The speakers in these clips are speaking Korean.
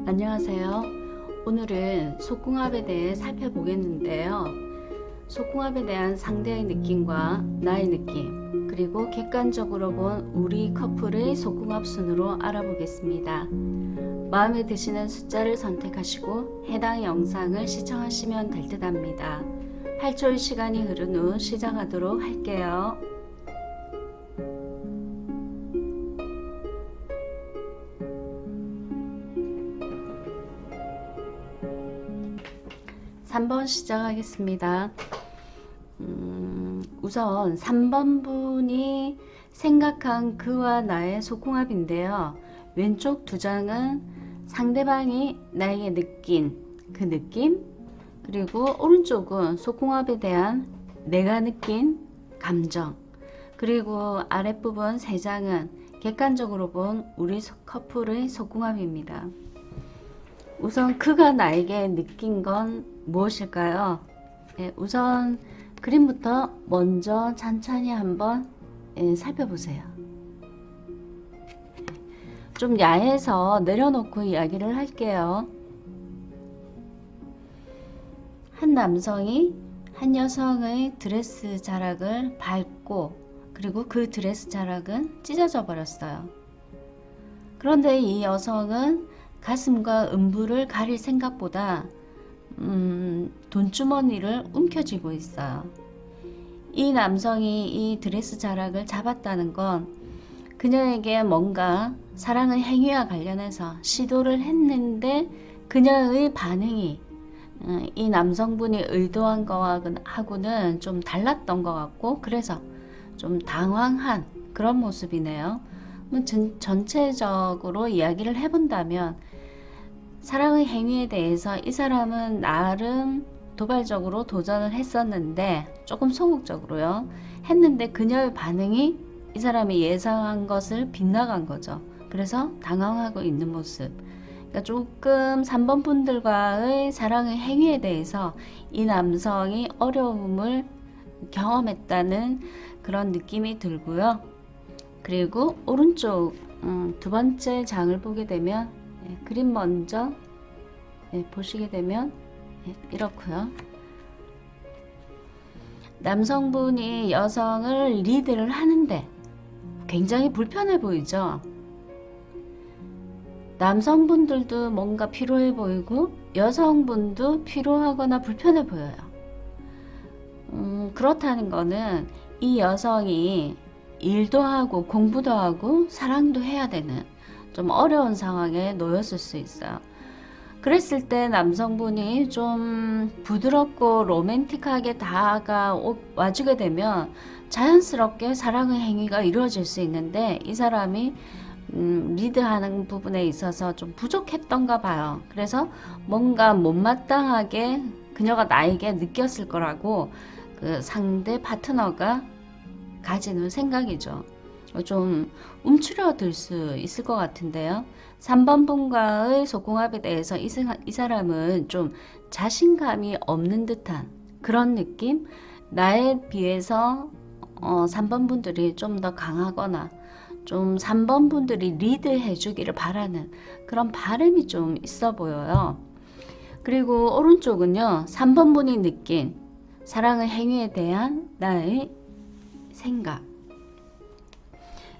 안녕하세요. 오늘은 속궁합에 대해 살펴보겠는데요. 속궁합에 대한 상대의 느낌과 나의 느낌, 그리고 객관적으로 본 우리 커플의 속궁합 순으로 알아보겠습니다. 마음에 드시는 숫자를 선택하시고 해당 영상을 시청하시면 될 듯 합니다. 8초의 시간이 흐른 후 시작하도록 할게요. 3번 시작하겠습니다. 우선 3번 분이 생각한 그와 나의 속궁합인데요. 왼쪽 두 장은 상대방이 나에게 느낀 그 느낌, 그리고 오른쪽은 속궁합에 대한 내가 느낀 감정, 그리고 아랫부분 세 장은 객관적으로 본 우리 커플의 속궁합입니다. 우선 그가 나에게 느낀 건 무엇일까요? 네, 우선 그림부터 먼저 천천히 한번 살펴보세요. 좀 야해서 내려놓고 이야기를 할게요. 한 남성이 한 여성의 드레스 자락을 밟고, 그리고 그 드레스 자락은 찢어져 버렸어요. 그런데 이 여성은 가슴과 음부를 가릴 생각보다 돈주머니를 움켜쥐고 있어요. 이 남성이 이 드레스 자락을 잡았다는 건 그녀에게 뭔가 사랑의 행위와 관련해서 시도를 했는데 그녀의 반응이 이 남성분이 의도한 거하고는 좀 달랐던 것 같고, 그래서 좀 당황한 그런 모습이네요. 전체적으로 이야기를 해본다면 사랑의 행위에 대해서 이 사람은 나름 도발적으로 도전을 했었는데, 조금 소극적으로요 했는데, 그녀의 반응이 이 사람이 예상한 것을 빗나간 거죠. 그래서 당황하고 있는 모습. 그러니까 조금 3번 분들과의 사랑의 행위에 대해서 이 남성이 어려움을 경험했다는 그런 느낌이 들고요. 그리고 오른쪽 두 번째 장을 보게 되면 그림 먼저 보시게 되면 이렇고요. 남성분이 여성을 리드를 하는데 굉장히 불편해 보이죠. 남성분들도 뭔가 피로해 보이고 여성분도 피로하거나 불편해 보여요. 그렇다는 거는 이 여성이 일도 하고 공부도 하고 사랑도 해야 되는 좀 어려운 상황에 놓였을 수 있어요. 그랬을 때 남성분이 좀 부드럽고 로맨틱하게 다가와주게 되면 자연스럽게 사랑의 행위가 이루어질 수 있는데, 이 사람이 리드하는 부분에 있어서 좀 부족했던가 봐요. 그래서 뭔가 못마땅하게 그녀가 나에게 느꼈을 거라고 그 상대 파트너가 가지는 생각이죠. 좀 움츠러들 수 있을 것 같은데요. 3번 분과의 속궁합에 대해서 이 사람은 좀 자신감이 없는 듯한 그런 느낌? 나에 비해서 3번 분들이 좀 더 강하거나 좀 3번 분들이 리드해 주기를 바라는 그런 바람이 좀 있어 보여요. 그리고 오른쪽은요, 3번 분이 느낀 사랑의 행위에 대한 나의 생각.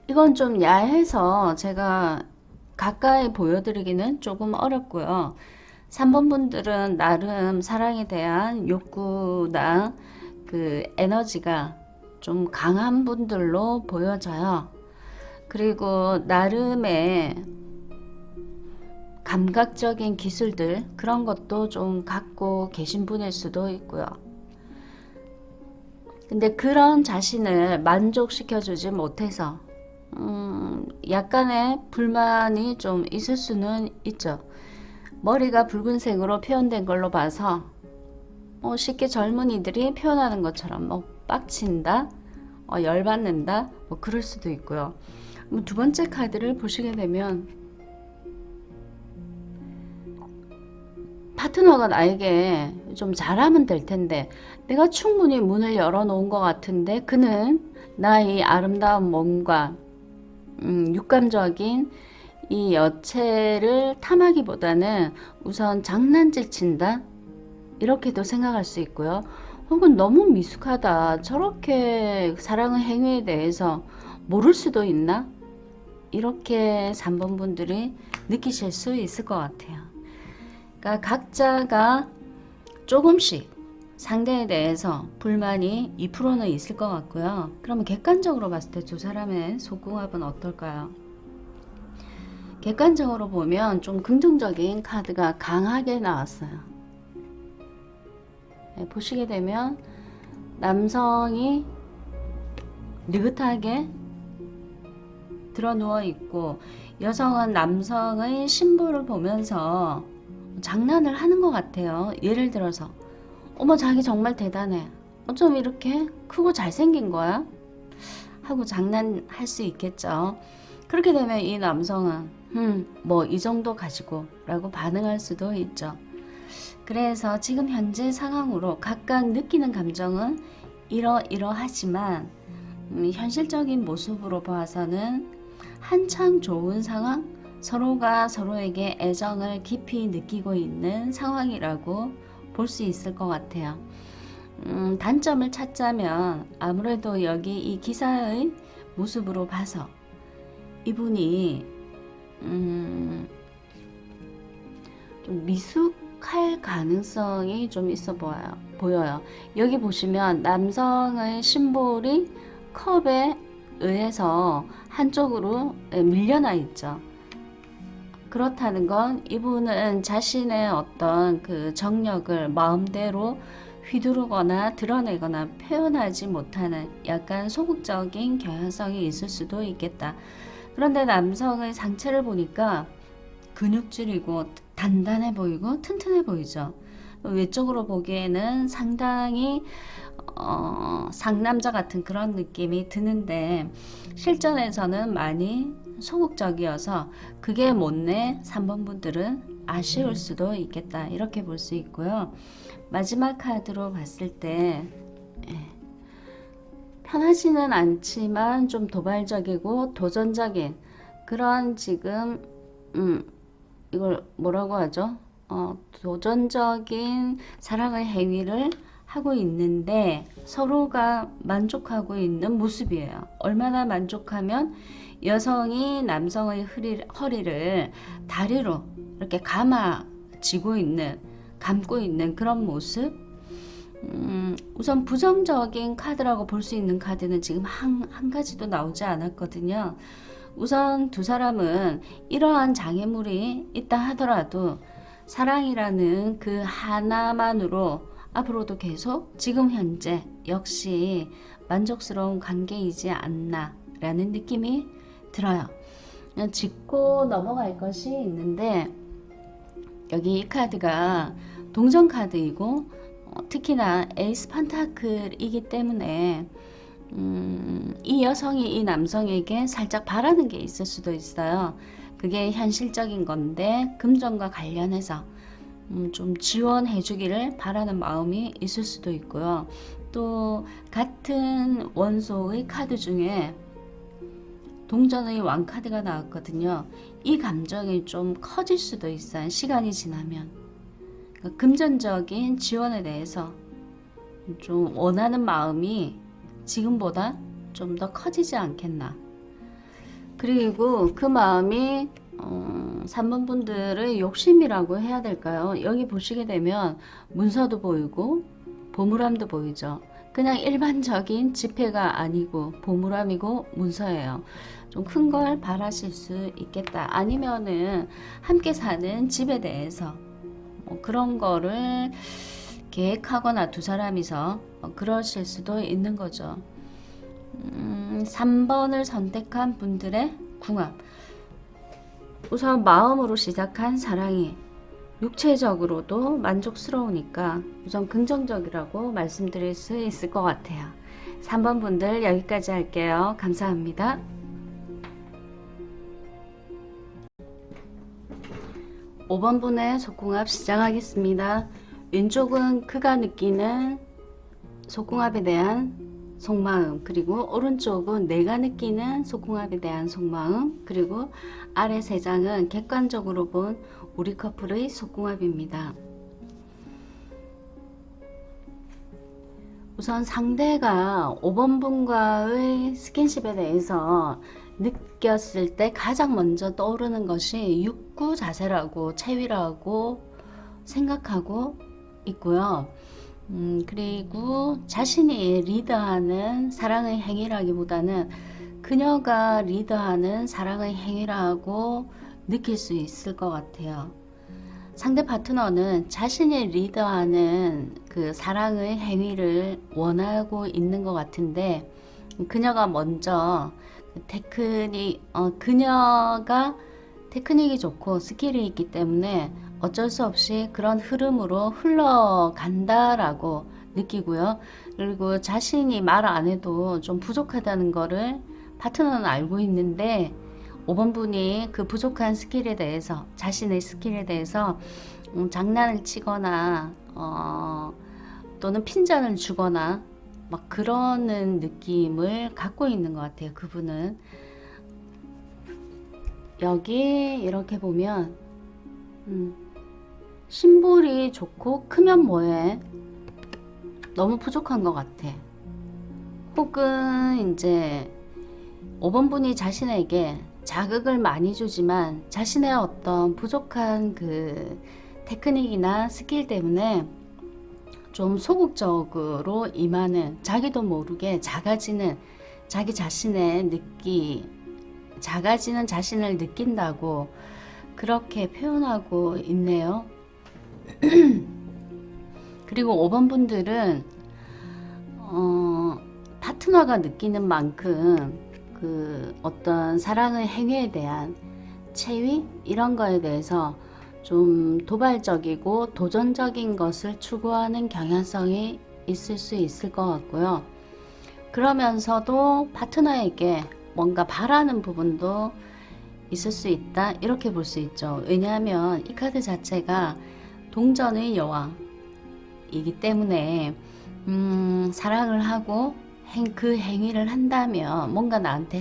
이건 좀 야해서 제가 가까이 보여드리기는 조금 어렵고요. 3번 분들은 나름 사랑에 대한 욕구나 그 에너지가 좀 강한 분들로 보여져요. 그리고 나름의 감각적인 기술들, 그런 것도 좀 갖고 계신 분일 수도 있고요. 근데 그런 자신을 만족시켜주지 못해서 약간의 불만이 좀 있을 수는 있죠. 머리가 붉은색으로 표현된 걸로 봐서 쉽게 젊은이들이 표현하는 것처럼 빡친다, 열받는다, 그럴 수도 있고요. 두 번째 카드를 보시게 되면 파트너가 나에게 좀 잘하면 될 텐데, 내가 충분히 문을 열어놓은 것 같은데 그는 나의 아름다운 몸과 육감적인 이 여체를 탐하기보다는 우선 장난질 친다, 이렇게도 생각할 수 있고요. 혹은 너무 미숙하다, 저렇게 사랑의 행위에 대해서 모를 수도 있나, 이렇게 3번 분들이 느끼실 수 있을 것 같아요. 그러니까 각자가 조금씩 상대에 대해서 불만이 2%는 있을 것 같고요. 그러면 객관적으로 봤을 때 두 사람의 속궁합은 어떨까요? 객관적으로 보면 좀 긍정적인 카드가 강하게 나왔어요. 네, 보시게 되면 남성이 느긋하게 드러 누워 있고, 여성은 남성의 신부를 보면서 장난을 하는 것 같아요. 예를 들어서 어머 자기 정말 대단해, 어쩜 이렇게 크고 잘생긴 거야? 하고 장난할 수 있겠죠. 그렇게 되면 이 남성은 뭐 이 정도 가지고 라고 반응할 수도 있죠. 그래서 지금 현재 상황으로 각각 느끼는 감정은 이러하지만 현실적인 모습으로 봐서는 한참 좋은 상황, 서로가 서로에게 애정을 깊이 느끼고 있는 상황이라고 볼 수 있을 것 같아요. 단점을 찾자면 아무래도 여기 이 기사의 모습으로 봐서 이분이 좀 미숙할 가능성이 좀 있어 보여요. 여기 보시면 남성의 심볼이 컵에 의해서 한쪽으로 밀려나 있죠. 그렇다는 건 이분은 자신의 어떤 그 정력을 마음대로 휘두르거나 드러내거나 표현하지 못하는 약간 소극적인 경향성이 있을 수도 있겠다. 그런데 남성의 상체를 보니까 근육질이고 단단해 보이고 튼튼해 보이죠. 외적으로 보기에는 상당히 상남자 같은 그런 느낌이 드는데 실전에서는 많이 소극적이어서 그게 못내 3번 분들은 아쉬울 수도 있겠다, 이렇게 볼 수 있고요. 마지막 카드로 봤을 때 편하지는 않지만 좀 도발적이고 도전적인 그런 지금 이걸 뭐라고 하죠? 도전적인 사랑의 행위를 하고 있는데 서로가 만족하고 있는 모습이에요. 얼마나 만족하면 여성이 남성의 허리를 다리로 이렇게 감고 있는 그런 모습. 우선 부정적인 카드라고 볼 수 있는 카드는 지금 한 가지도 나오지 않았거든요. 우선 두 사람은 이러한 장애물이 있다 하더라도 사랑이라는 그 하나만으로 앞으로도 계속 지금 현재 역시 만족스러운 관계이지 않나 라는 느낌이 들어요. 짚고 넘어갈 것이 있는데 여기 이 카드가 동전 카드이고 특히나 에이스 판타클이기 때문에 이 여성이 이 남성에게 살짝 바라는 게 있을 수도 있어요. 그게 현실적인 건데 금전과 관련해서 좀 지원해 주기를 바라는 마음이 있을 수도 있고요. 또 같은 원소의 카드 중에 동전의 왕 카드가 나왔거든요. 이 감정이 좀 커질 수도 있어요. 시간이 지나면. 그러니까 금전적인 지원에 대해서 좀 원하는 마음이 지금보다 좀 더 커지지 않겠나. 그리고 그 마음이 3번 분들의 욕심이라고 해야 될까요? 여기 보시게 되면 문서도 보이고 보물함도 보이죠. 그냥 일반적인 지폐가 아니고 보물함이고 문서예요. 좀 큰 걸 바라실 수 있겠다. 아니면은 함께 사는 집에 대해서 그런 거를 계획하거나 두 사람이서 그러실 수도 있는 거죠. 3번을 선택한 분들의 궁합. 우선 마음으로 시작한 사랑이 육체적으로도 만족스러우니까 우선 긍정적이라고 말씀드릴 수 있을 것 같아요. 3번 분들 여기까지 할게요. 감사합니다. 5번 분의 속궁합 시작하겠습니다. 왼쪽은 그가 느끼는 속궁합에 대한 속마음, 그리고 오른쪽은 내가 느끼는 속궁합에 대한 속마음, 그리고 아래 세 장은 객관적으로 본 우리 커플의 속궁합입니다. 우선 상대가 5번 분과의 스킨십에 대해서 느꼈을 때 가장 먼저 떠오르는 것이 육구 자세라고 체위라고 생각하고 있고요. 그리고 자신이 리드하는 사랑의 행위라기보다는 그녀가 리드하는 사랑의 행위라고 느낄 수 있을 것 같아요. 상대 파트너는 자신이 리드하는 그 사랑의 행위를 원하고 있는 것 같은데, 그녀가 먼저 그녀가 테크닉이 좋고 스킬이 있기 때문에 어쩔 수 없이 그런 흐름으로 흘러간다라고 느끼고요. 그리고 자신이 말 안 해도 좀 부족하다는 거를 파트너는 알고 있는데 5번 분이 그 부족한 스킬에 대해서, 자신의 스킬에 대해서 장난을 치거나 또는 핀잔을 주거나 막 그러는 느낌을 갖고 있는 것 같아요. 그분은 여기 이렇게 보면 심볼이 좋고 크면 뭐해, 너무 부족한 것 같아. 혹은 이제 5번 분이 자신에게 자극을 많이 주지만 자신의 어떤 부족한 그 테크닉이나 스킬 때문에 좀 소극적으로 임하는, 자기도 모르게 작아지는 자기 자신의 작아지는 자신을 느낀다고 그렇게 표현하고 있네요. 그리고 5번 분들은 파트너가 느끼는 만큼 그 어떤 사랑의 행위에 대한 체위 이런 거에 대해서 좀 도발적이고 도전적인 것을 추구하는 경향성이 있을 수 있을 것 같고요. 그러면서도 파트너에게 뭔가 바라는 부분도 있을 수 있다, 이렇게 볼 수 있죠. 왜냐하면 이 카드 자체가 동전의 여왕이기 때문에 사랑을 하고 그 행위를 한다면 뭔가 나한테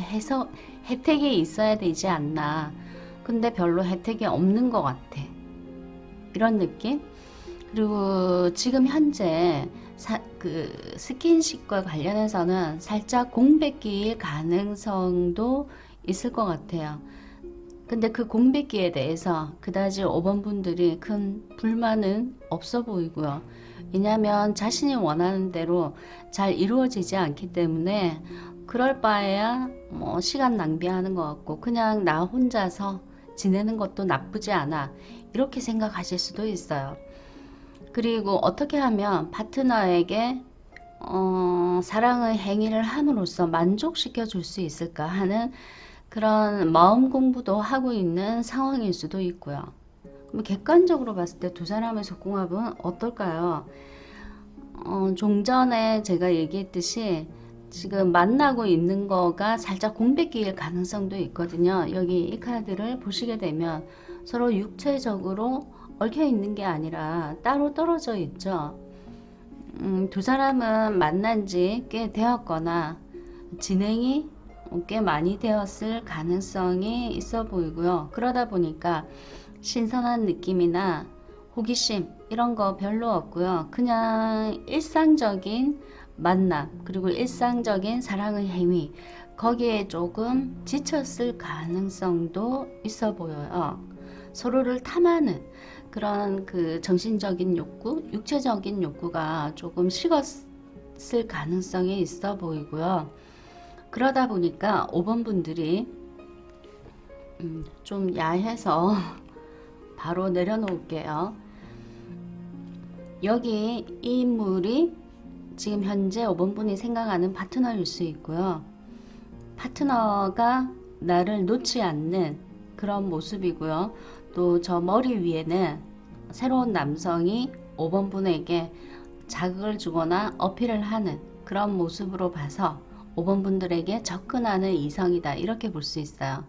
혜택이 있어야 되지 않나. 근데 별로 혜택이 없는 것 같아. 이런 느낌? 그리고 지금 현재 그 스킨십과 관련해서는 살짝 공백기일 가능성도 있을 것 같아요. 근데 그 공백기에 대해서 그다지 5번 분들이 큰 불만은 없어 보이고요. 왜냐하면 자신이 원하는 대로 잘 이루어지지 않기 때문에 그럴 바에야 뭐 시간 낭비하는 것 같고 그냥 나 혼자서 지내는 것도 나쁘지 않아, 이렇게 생각하실 수도 있어요. 그리고 어떻게 하면 파트너에게 사랑의 행위를 함으로써 만족시켜 줄 수 있을까 하는 그런 마음 공부도 하고 있는 상황일 수도 있고요. 그럼 객관적으로 봤을 때 두 사람의 속궁합은 어떨까요? 좀 전에 제가 얘기했듯이 지금 만나고 있는 거가 살짝 공백기일 가능성도 있거든요. 여기 이 카드를 보시게 되면 서로 육체적으로 얽혀 있는 게 아니라 따로 떨어져 있죠. 두 사람은 만난 지 꽤 되었거나 진행이 꽤 많이 되었을 가능성이 있어 보이고요. 그러다 보니까 신선한 느낌이나 호기심 이런 거 별로 없고요. 그냥 일상적인 만남, 그리고 일상적인 사랑의 행위, 거기에 조금 지쳤을 가능성도 있어 보여요. 서로를 탐하는 그런 그 정신적인 욕구, 육체적인 욕구가 조금 식었을 가능성이 있어 보이고요. 그러다 보니까 5번 분들이 좀 야해서 바로 내려놓을게요. 여기 이 인물이 지금 현재 5번 분이 생각하는 파트너일 수 있고요. 파트너가 나를 놓지 않는 그런 모습이고요. 또 저 머리 위에는 새로운 남성이 5번 분에게 자극을 주거나 어필을 하는 그런 모습으로 봐서 5번 분들에게 접근하는 이성이다, 이렇게 볼 수 있어요.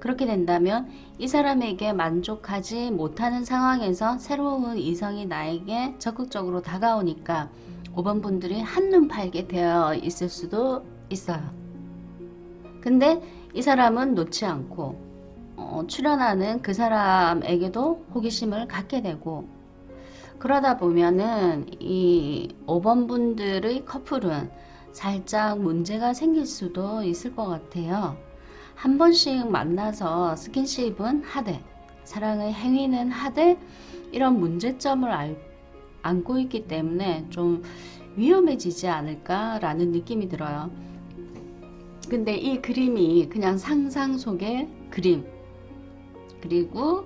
그렇게 된다면 이 사람에게 만족하지 못하는 상황에서 새로운 이성이 나에게 적극적으로 다가오니까 5번 분들이 한눈 팔게 되어 있을 수도 있어요. 근데 이 사람은 놓지 않고 출연하는 그 사람에게도 호기심을 갖게 되고, 그러다 보면은 이 5번 분들의 커플은 살짝 문제가 생길 수도 있을 것 같아요. 한 번씩 만나서 스킨십은 하되 사랑의 행위는 하되 이런 문제점을 안고 있기 때문에 좀 위험해지지 않을까라는 느낌이 들어요. 근데 이 그림이 그냥 상상 속의 그림, 그리고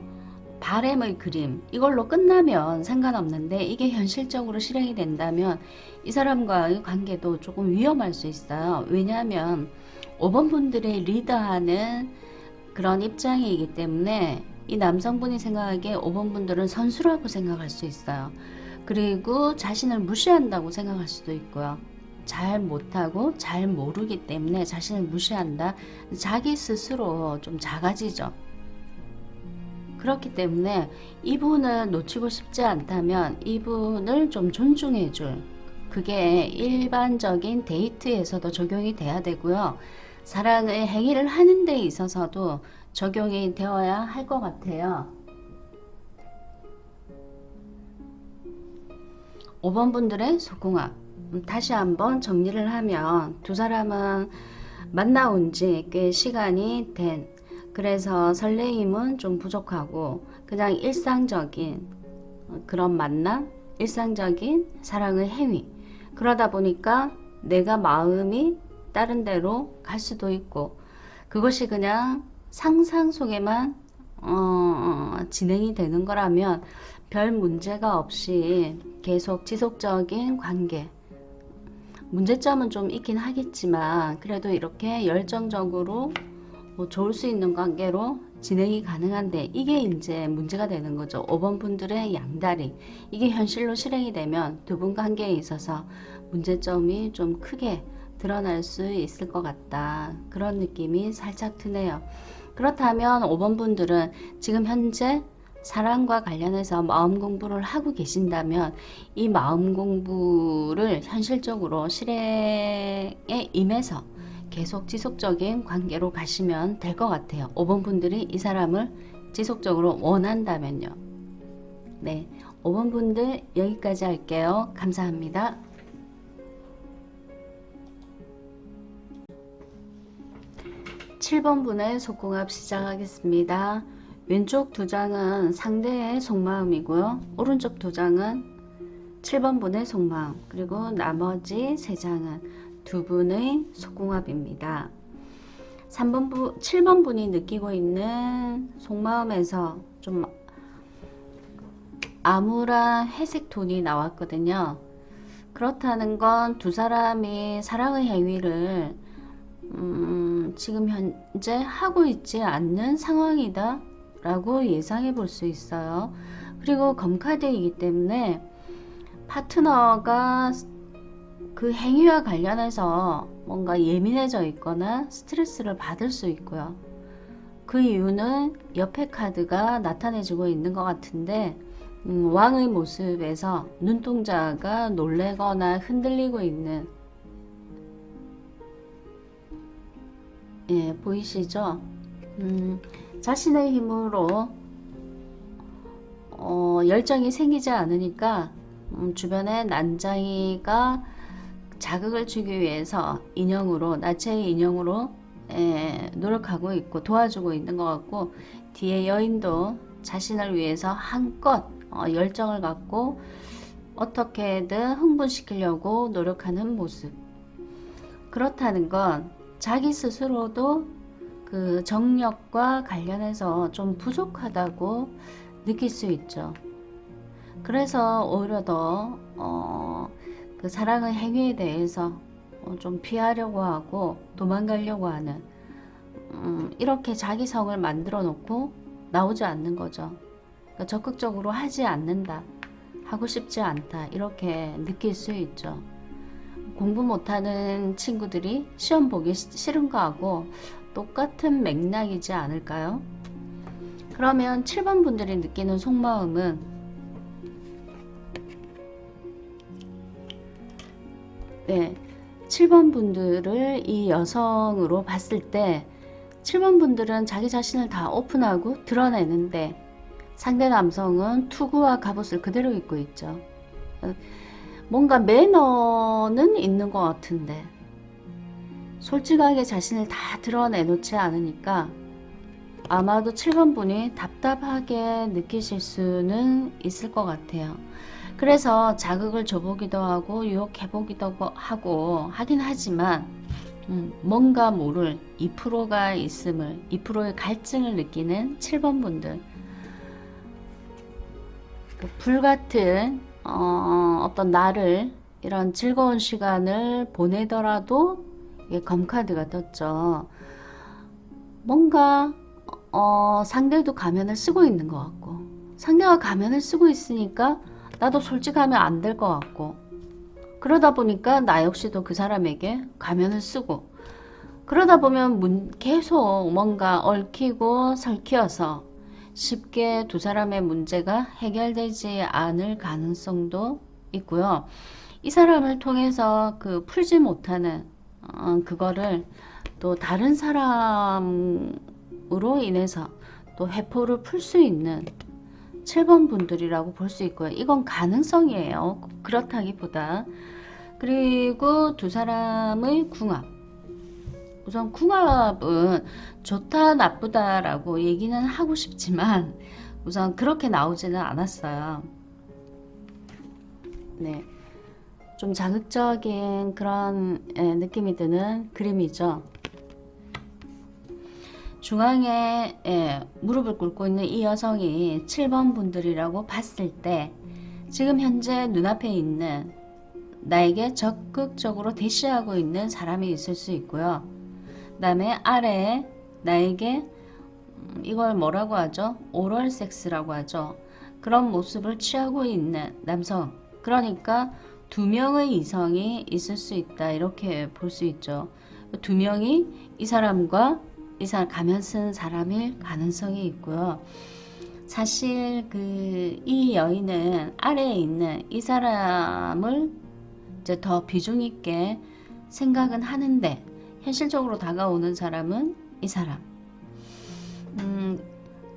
바램의 그림, 이걸로 끝나면 상관없는데, 이게 현실적으로 실행이 된다면 이 사람과의 관계도 조금 위험할 수 있어요. 왜냐하면 5번 분들의 리더하는 그런 입장이기 때문에 이 남성분이 생각하기에 5번 분들은 선수라고 생각할 수 있어요. 그리고 자신을 무시한다고 생각할 수도 있고요. 잘 못하고 잘 모르기 때문에 자신을 무시한다. 자기 스스로 좀 작아지죠. 그렇기 때문에 이분을 놓치고 싶지 않다면 이분을 좀 존중해줄, 그게 일반적인 데이트에서도 적용이 돼야 되고요. 사랑의 행위를 하는 데 있어서도 적용이 되어야 할 것 같아요. 5번 분들의 속궁합, 다시 한번 정리를 하면 두 사람은 만나온 지 꽤 시간이 된, 그래서 설레임은 좀 부족하고 그냥 일상적인 그런 만남, 일상적인 사랑의 행위, 그러다 보니까 내가 마음이 다른 데로 갈 수도 있고, 그것이 그냥 상상 속에만 진행이 되는 거라면 별 문제가 없이 계속 지속적인 관계, 문제점은 좀 있긴 하겠지만 그래도 이렇게 열정적으로 좋을 수 있는 관계로 진행이 가능한데, 이게 이제 문제가 되는 거죠. 5번 분들의 양다리, 이게 현실로 실행이 되면 두 분 관계에 있어서 문제점이 좀 크게 드러날 수 있을 것 같다, 그런 느낌이 살짝 드네요. 그렇다면 5번 분들은 지금 현재 사랑과 관련해서 마음 공부를 하고 계신다면 이 마음 공부를 현실적으로 실행에 임해서 계속 지속적인 관계로 가시면 될 것 같아요. 5번 분들이 이 사람을 지속적으로 원한다면요. 네, 5번 분들 여기까지 할게요. 감사합니다. 7번 분의 속궁합 시작하겠습니다. 왼쪽 두 장은 상대의 속마음이고요. 오른쪽 두 장은 7번 분의 속마음, 그리고 나머지 세 장은 두 분의 속궁합입니다. 7번 분이 느끼고 있는 속마음에서 좀 암울한 회색 톤이 나왔거든요. 그렇다는 건 두 사람이 사랑의 행위를 지금 현재 하고 있지 않는 상황이다 라고 예상해 볼 수 있어요. 그리고 검카드이기 때문에 파트너가 그 행위와 관련해서 뭔가 예민해져 있거나 스트레스를 받을 수 있고요. 그 이유는 옆에 카드가 나타내주고 있는 것 같은데, 왕의 모습에서 눈동자가 놀래거나 흔들리고 있는, 예, 보이시죠? 자신의 힘으로 열정이 생기지 않으니까 주변에 난장이가 자극을 주기 위해서 인형으로, 나체의 인형으로 노력하고 있고 도와주고 있는 것 같고, 뒤에 여인도 자신을 위해서 한껏 열정을 갖고 어떻게든 흥분시키려고 노력하는 모습. 그렇다는 건 자기 스스로도 그 정력과 관련해서 좀 부족하다고 느낄 수 있죠. 그래서 오히려 더 그 사랑의 행위에 대해서 좀 피하려고 하고 도망가려고 하는, 이렇게 자기 성을 만들어 놓고 나오지 않는 거죠. 그러니까 적극적으로 하지 않는다, 하고 싶지 않다, 이렇게 느낄 수 있죠. 공부 못하는 친구들이 시험 보기 싫은 거하고 똑같은 맥락이지 않을까요? 그러면 7번 분들이 느끼는 속마음은 네, 7번 분들을 이 여성으로 봤을 때 7번 분들은 자기 자신을 다 오픈하고 드러내는데 상대 남성은 투구와 갑옷을 그대로 입고 있죠. 뭔가 매너는 있는 것 같은데 솔직하게 자신을 다 드러내놓지 않으니까 아마도 7번 분이 답답하게 느끼실 수는 있을 것 같아요. 그래서 자극을 줘보기도 하고 유혹해보기도 하고 하긴 하지만 뭔가 모를 2%가 있음을 2%의 갈증을 느끼는 7번 분들, 그 불같은 어떤 날을 이런 즐거운 시간을 보내더라도 이게 검카드가 떴죠. 뭔가 상대도 가면을 쓰고 있는 것 같고 상대가 가면을 쓰고 있으니까 나도 솔직하면 안 될 것 같고 그러다 보니까 나 역시도 그 사람에게 가면을 쓰고 그러다 보면 계속 뭔가 얽히고 설키어서 쉽게 두 사람의 문제가 해결되지 않을 가능성도 있고요. 이 사람을 통해서 그 풀지 못하는 그거를 또 다른 사람으로 인해서 또 회포를 풀 수 있는 7번 분들이라고 볼 수 있고요. 이건 가능성이에요. 그렇다기보다. 그리고 두 사람의 궁합. 우선 궁합은 좋다 나쁘다 라고 얘기는 하고 싶지만 우선 그렇게 나오지는 않았어요. 네, 좀 자극적인 그런 느낌이 드는 그림이죠. 중앙에 무릎을 꿇고 있는 이 여성이 7번 분들이라고 봤을 때 지금 현재 눈앞에 있는 나에게 적극적으로 대시하고 있는 사람이 있을 수 있고요. 그 다음에 아래에 나에게 이걸 뭐라고 하죠? 오럴 섹스라고 하죠. 그런 모습을 취하고 있는 남성, 그러니까 두 명의 이성이 있을 수 있다 이렇게 볼 수 있죠. 두 명이 이 사람과 이 사람 가면 쓴 사람일 가능성이 있고요. 사실 이 여인은 아래에 있는 이 사람을 이제 더 비중 있게 생각은 하는데 현실적으로 다가오는 사람은 이 사람.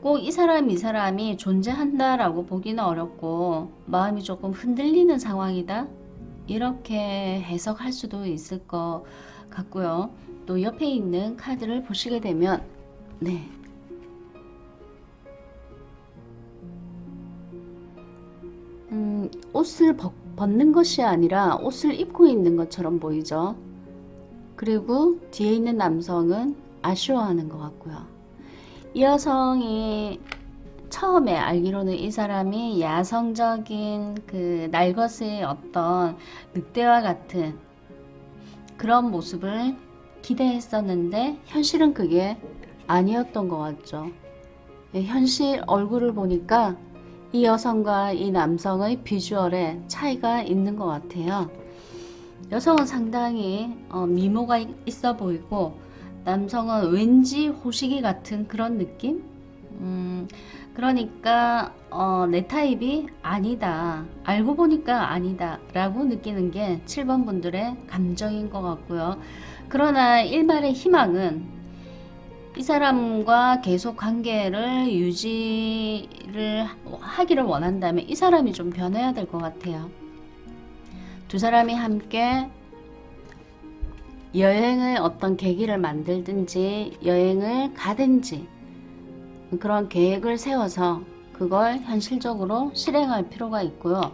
꼭 이 사람이 존재한다라고 보기는 어렵고 마음이 조금 흔들리는 상황이다 이렇게 해석할 수도 있을 것 같고요. 또 옆에 있는 카드를 보시게 되면 네, 옷을 벗는 것이 아니라 옷을 입고 있는 것처럼 보이죠. 그리고 뒤에 있는 남성은 아쉬워하는 것 같고요. 이 여성이 처음에 알기로는 이 사람이 야성적인 그 날것의 어떤 늑대와 같은 그런 모습을 기대했었는데 현실은 그게 아니었던 것 같죠. 현실 얼굴을 보니까 이 여성과 이 남성의 비주얼에 차이가 있는 것 같아요. 여성은 상당히 미모가 있어 보이고 남성은 왠지 호식이 같은 그런 느낌? 그러니까 내 타입이 아니다, 알고 보니까 아니다 라고 느끼는 게 7번 분들의 감정인 것 같고요. 그러나 일말의 희망은 이 사람과 계속 관계를 유지를 하기를 원한다면 이 사람이 좀 변해야 될 것 같아요. 두 사람이 함께 여행을 어떤 계기를 만들든지 여행을 가든지 그런 계획을 세워서 그걸 현실적으로 실행할 필요가 있고요.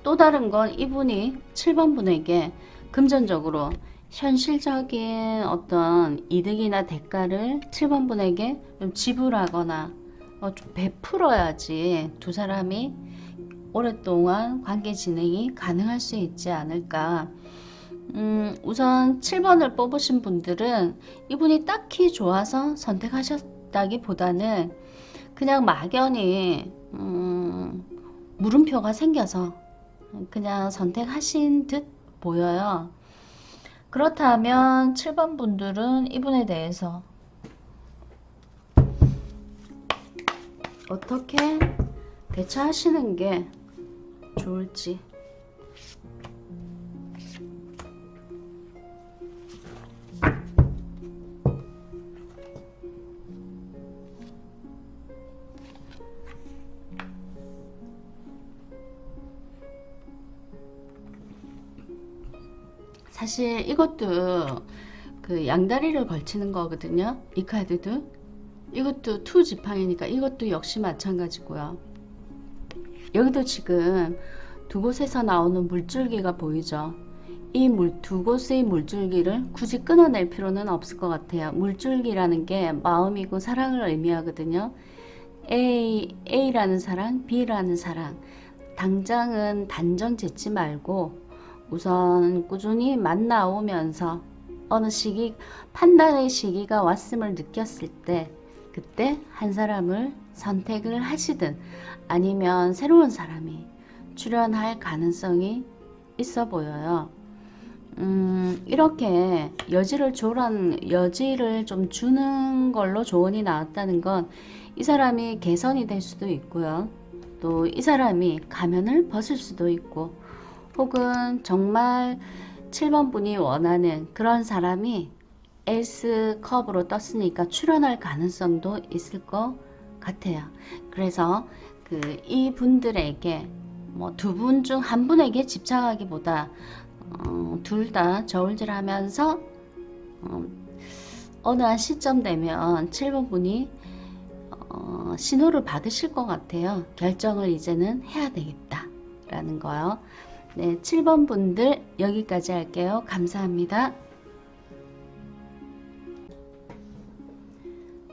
또 다른 건 이분이 7번 분에게 금전적으로 현실적인 어떤 이득이나 대가를 7번 분에게 좀 지불하거나 좀 베풀어야지 두 사람이 오랫동안 관계 진행이 가능할 수 있지 않을까. 우선 7번을 뽑으신 분들은 이분이 딱히 좋아서 선택하셨다기보다는 그냥 막연히 물음표가 생겨서 그냥 선택하신 듯 보여요. 그렇다면 7번 분들은 이분에 대해서 어떻게 대처하시는 게 좋을지 사실 이것도 그 양다리를 걸치는 거거든요. 이 카드도. 이것도 투 지팡이니까 이것도 역시 마찬가지고요. 여기도 지금 두 곳에서 나오는 물줄기가 보이죠. 이 두 곳의 물줄기를 굳이 끊어낼 필요는 없을 것 같아요. 물줄기라는 게 마음이고 사랑을 의미하거든요. A라는 사랑, B라는 사랑. 당장은 단정 짓지 말고 우선 꾸준히 만나오면서 어느 시기, 판단의 시기가 왔음을 느꼈을 때 그때 한 사람을 선택을 하시든 아니면 새로운 사람이 출연할 가능성이 있어 보여요. 이렇게 여지를 좀 주는 걸로 조언이 나왔다는 건 이 사람이 개선이 될 수도 있고요. 또 이 사람이 가면을 벗을 수도 있고, 혹은 정말 7번 분이 원하는 그런 사람이 에이스컵으로 떴으니까 출연할 가능성도 있을 것 같아요. 그래서 이 분들에게 뭐 두 분 중 한 분에게 집착하기보다 둘 다 저울질하면서 어느 한 시점 되면 7번 분이 신호를 받으실 것 같아요. 결정을 이제는 해야 되겠다 라는 거요. 네, 7번 분들 여기까지 할게요. 감사합니다.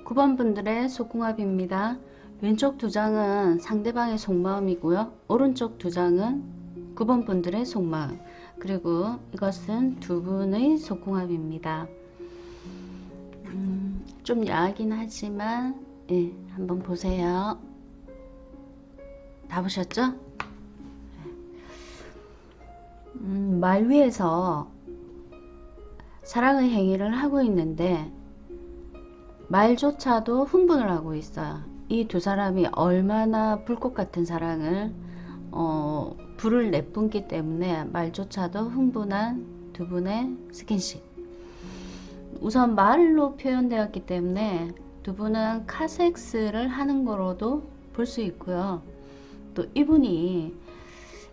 9번 분들의 속궁합입니다. 왼쪽 두 장은 상대방의 속마음이고요. 오른쪽 두 장은 9번 분들의 속마음, 그리고 이것은 두 분의 속궁합입니다. 좀 야하긴 하지만 예, 한번 보세요. 다 보셨죠? 말 위에서 사랑의 행위를 하고 있는데 말조차도 흥분을 하고 있어요. 이 두 사람이 얼마나 불꽃 같은 사랑을 불을 내뿜기 때문에 말조차도 흥분한 두 분의 스킨십. 우선 말로 표현되었기 때문에 두 분은 카섹스를 하는 거로도 볼 수 있고요. 또 이분이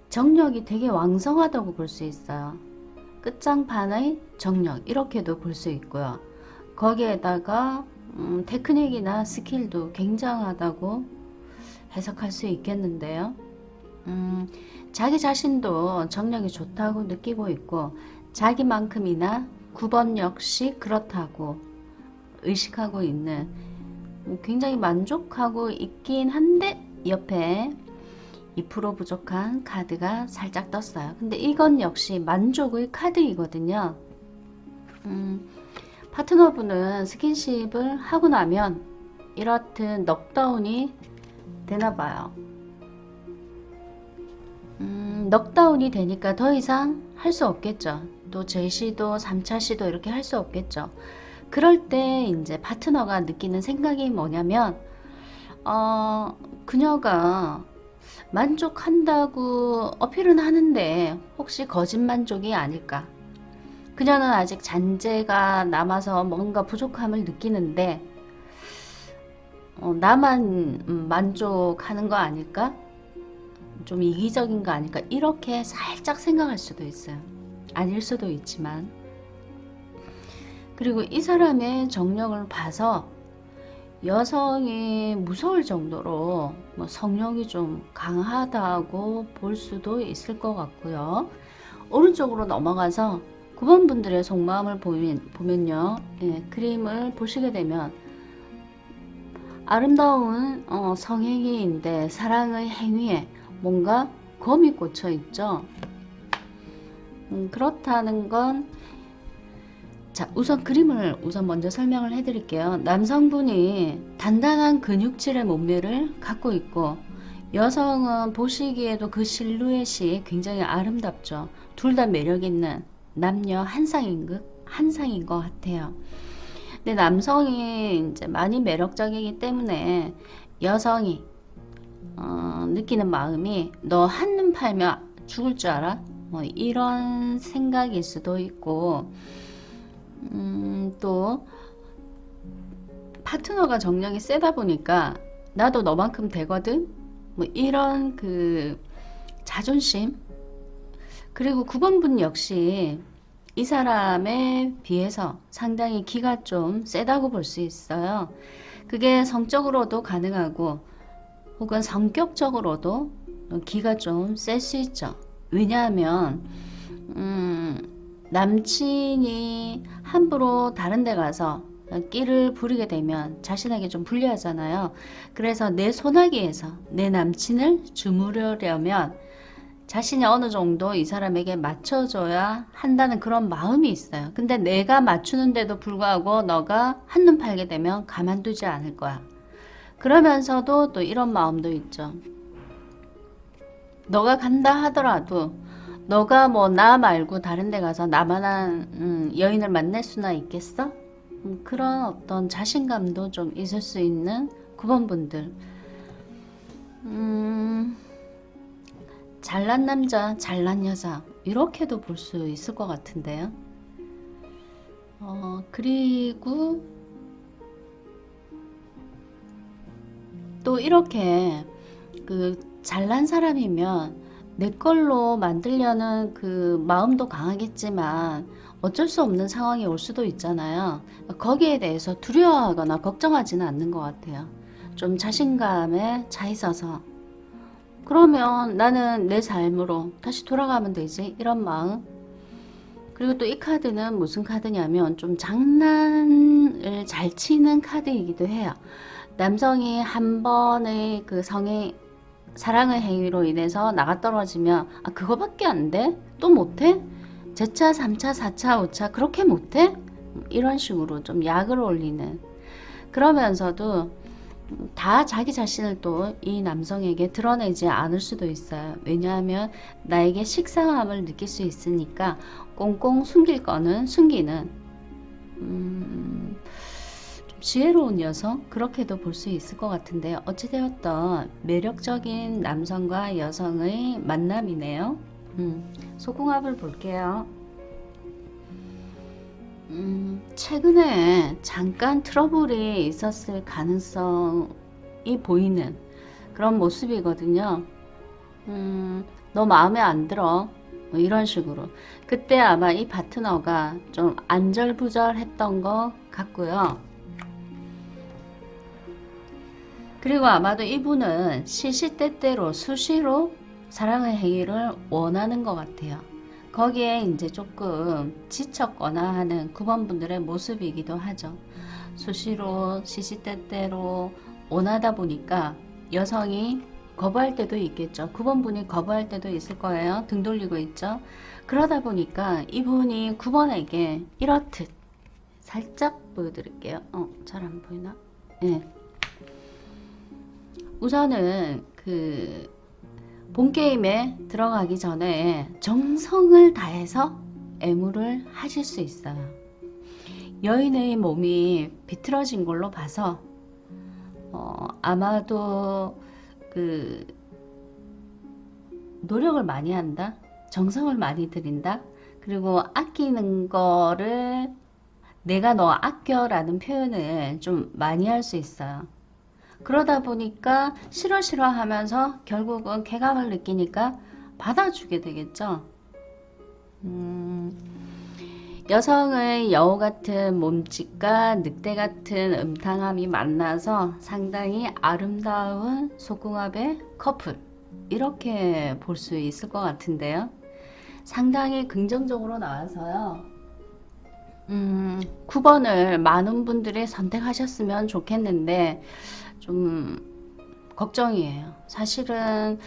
정력이 되게 왕성하다고 볼 수 있어요. 끝장판의 정력, 이렇게도 볼 수 있고요. 거기에다가 테크닉이나 스킬도 굉장하다고 해석할 수 있겠는데요. 자기 자신도 정력이 좋다고 느끼고 있고 자기만큼이나 9번 역시 그렇다고 의식하고 있는, 굉장히 만족하고 있긴 한데 옆에 2% 부족한 카드가 살짝 떴어요. 근데 이건 역시 만족의 카드이거든요. 파트너분은 스킨십을 하고 나면 이렇듯 넉다운이 되나봐요. 넉다운이 되니까 더 이상 할 수 없겠죠. 또 제시도 3차 시도 이렇게 할 수 없겠죠. 그럴 때 이제 파트너가 느끼는 생각이 뭐냐면 그녀가 만족한다고 어필은 하는데 혹시 거짓 만족이 아닐까. 그녀는 아직 잔재가 남아서 뭔가 부족함을 느끼는데 나만 만족하는 거 아닐까? 좀 이기적인 거 아닐까? 이렇게 살짝 생각할 수도 있어요. 아닐 수도 있지만. 그리고 이 사람의 정력을 봐서 여성이 무서울 정도로 뭐 성욕이 좀 강하다고 볼 수도 있을 것 같고요. 오른쪽으로 넘어가서 9번 분들의 속마음을 보면요. 예, 그림을 보시게 되면 아름다운 성행위인데 사랑의 행위에 뭔가 검이 꽂혀 있죠. 그렇다는 건, 자, 우선 그림을 먼저 설명을 해 드릴게요. 남성분이 단단한 근육질의 몸매를 갖고 있고 여성은 보시기에도 그 실루엣이 굉장히 아름답죠. 둘 다 매력 있는 남녀 한상인 것 같아요. 근데 남성이 이제 많이 매력적이기 때문에 여성이 느끼는 마음이 너 한눈 팔면 죽을 줄 알아? 뭐 이런 생각일 수도 있고, 또 파트너가 정력이 세다 보니까 나도 너만큼 되거든? 뭐 이런 자존심. 그리고 9번 분 역시 이 사람에 비해서 상당히 기가 좀 세다고 볼 수 있어요. 그게 성적으로도 가능하고 혹은 성격적으로도 기가 좀 셀 수 있죠. 왜냐하면 남친이 함부로 다른 데 가서 끼를 부리게 되면 자신에게 좀 불리하잖아요. 그래서 내 손아귀에서 내 남친을 주무르려면 자신이 어느 정도 이 사람에게 맞춰줘야 한다는 그런 마음이 있어요. 근데 내가 맞추는데도 불구하고 너가 한눈 팔게 되면 가만두지 않을 거야. 그러면서도 또 이런 마음도 있죠. 너가 간다 하더라도 너가 뭐 나 말고 다른 데 가서 나만한 여인을 만날 수나 있겠어? 그런 어떤 자신감도 좀 있을 수 있는 9번 분들. 잘난 남자, 잘난 여자 이렇게도 볼 수 있을 것 같은데요. 그리고 또 이렇게 그 잘난 사람이면 내 걸로 만들려는 그 마음도 강하겠지만 어쩔 수 없는 상황이 올 수도 있잖아요. 거기에 대해서 두려워하거나 걱정하지는 않는 것 같아요. 좀 자신감에 차 있어서 그러면 나는 내 삶으로 다시 돌아가면 되지 이런 마음. 그리고 또 이 카드는 무슨 카드냐면 좀 장난을 잘 치는 카드이기도 해요. 남성이 한 번의 그 성의 사랑의 행위로 인해서 나가 떨어지면 아 그거밖에 안 돼? 또 못해? 제차 3차 4차 5차 그렇게 못해? 이런 식으로 좀 약을 올리는 그러면서도 다 자기 자신을 또 이 남성에게 드러내지 않을 수도 있어요. 왜냐하면 나에게 식상함을 느낄 수 있으니까 꽁꽁 숨길 거는 숨기는 좀 지혜로운 여성 그렇게도 볼 수 있을 것 같은데요. 어찌되었던 매력적인 남성과 여성의 만남이네요. 소궁합을 볼게요. 최근에 잠깐 트러블이 있었을 가능성이 보이는 그런 모습이거든요. 너 마음에 안 들어. 뭐 이런 식으로. 그때 아마 이 파트너가 좀 안절부절했던 것 같고요. 그리고 아마도 이분은 시시때때로 수시로 사랑의 행위를 원하는 것 같아요. 거기에 이제 조금 지쳤거나 하는 9번 분들의 모습이기도 하죠. 수시로 시시때때로 원하다 보니까 여성이 거부할 때도 있겠죠. 9번 분이 거부할 때도 있을 거예요. 등 돌리고 있죠. 그러다 보니까 이분이 9번에게 이렇듯 살짝 보여드릴게요. 잘 안 보이나? 네. 우선은 그 본게임에 들어가기 전에 정성을 다해서 애무를 하실 수 있어요. 여인의 몸이 비틀어진 걸로 봐서 아마도 그 노력을 많이 한다, 정성을 많이 들인다, 그리고 아끼는 거를 내가 너 아껴 라는 표현을 좀 많이 할 수 있어요. 그러다 보니까 싫어 싫어 하면서 결국은 쾌감을 느끼니까 받아주게 되겠죠. 여성의 여우 같은 몸짓과 늑대 같은 음탕함이 만나서 상당히 아름다운 속궁합의 커플 이렇게 볼 수 있을 것 같은데요. 상당히 긍정적으로 나와서요. 9번을 많은 분들이 선택하셨으면 좋겠는데 좀 걱정이에요. 사실은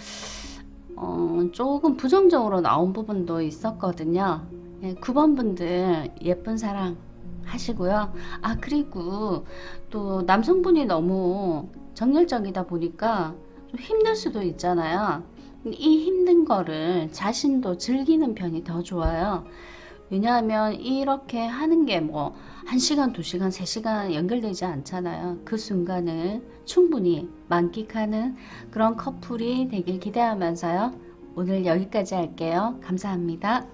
조금 부정적으로 나온 부분도 있었거든요. 9번 분들 예쁜 사랑 하시고요. 아 그리고 또 남성분이 너무 정열적이다 보니까 좀 힘들 수도 있잖아요. 이 힘든 거를 자신도 즐기는 편이 더 좋아요. 왜냐하면 이렇게 하는 게 뭐 1시간, 2시간, 3시간 연결되지 않잖아요. 그 순간을 충분히 만끽하는 그런 커플이 되길 기대하면서요. 오늘 여기까지 할게요. 감사합니다.